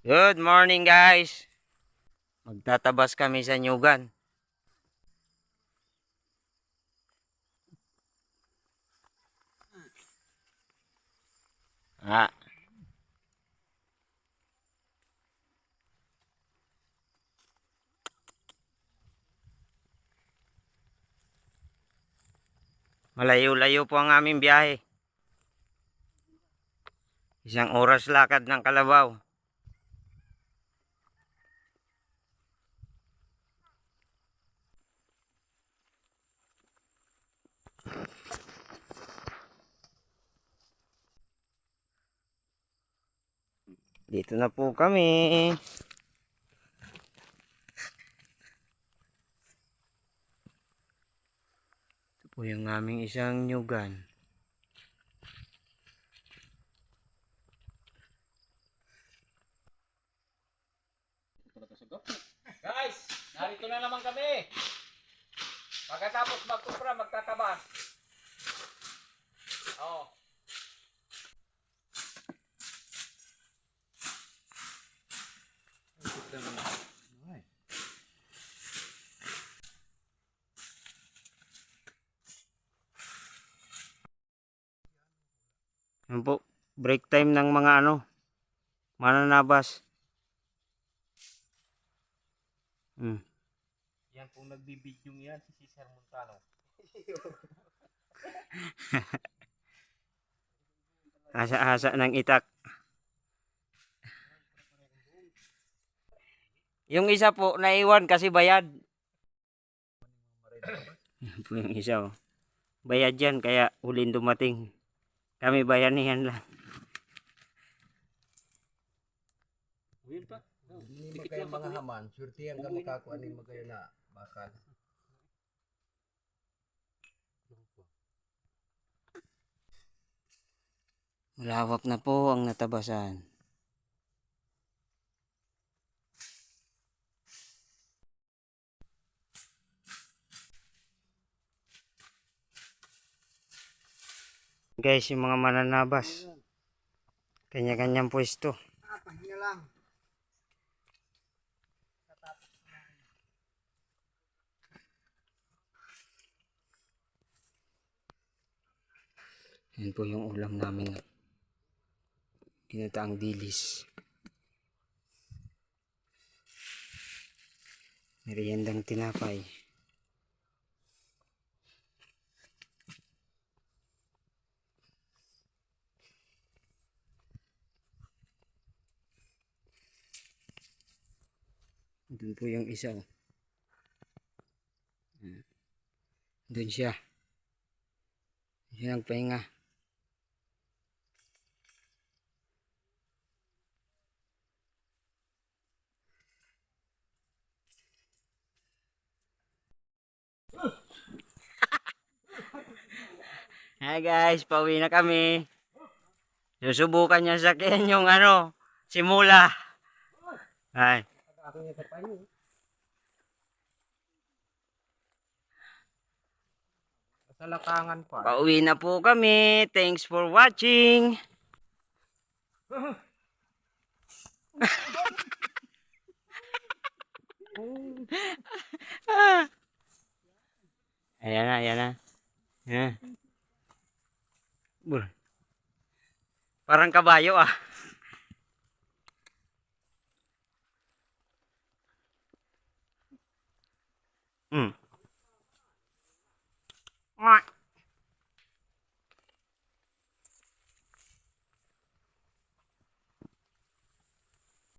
Good morning guys. Magtatabas kami sa nyugan. Ah, malayo-layo po ang aming biyahe. Isang oras lakad ng Kalabaw. Dito na po kami. Ito po yung aming isang nyugan. Guys, narito na naman kami. Pagkatapos magkumpra, magtatabas. Oh. Yan po, break time ng mga mananabas. Yan pong nagbibidyong yan, si Cesar Montano. Hasa-hasa ng itak. Yung isa po, naiwan kasi bayad. Yan po yung isa oh. Bayad yan, kaya huling dumating. Kami bayanihan lang. Uwin pa. Hindi magkaya mga haman, surtihan ka makakuha ni magkaya na bakal. Malawak na po ang natabasan. Guys, yung mga mananabas. Kanya-kanyang pwesto. Pahinga lang. Yan po yung ulam namin. Ginataang dilis. Meriendang tinapay. Doon po yung isa. Doon siya. Siya nagpahinga. Hi guys, pauwi na kami. Susubukan niya sa akin yung simula. Hi. Sa lakangan pa. Pauwi na po kami. Thanks for watching. Ayan na, ayan na. Ayan. Parang kabayo ah. Hmm.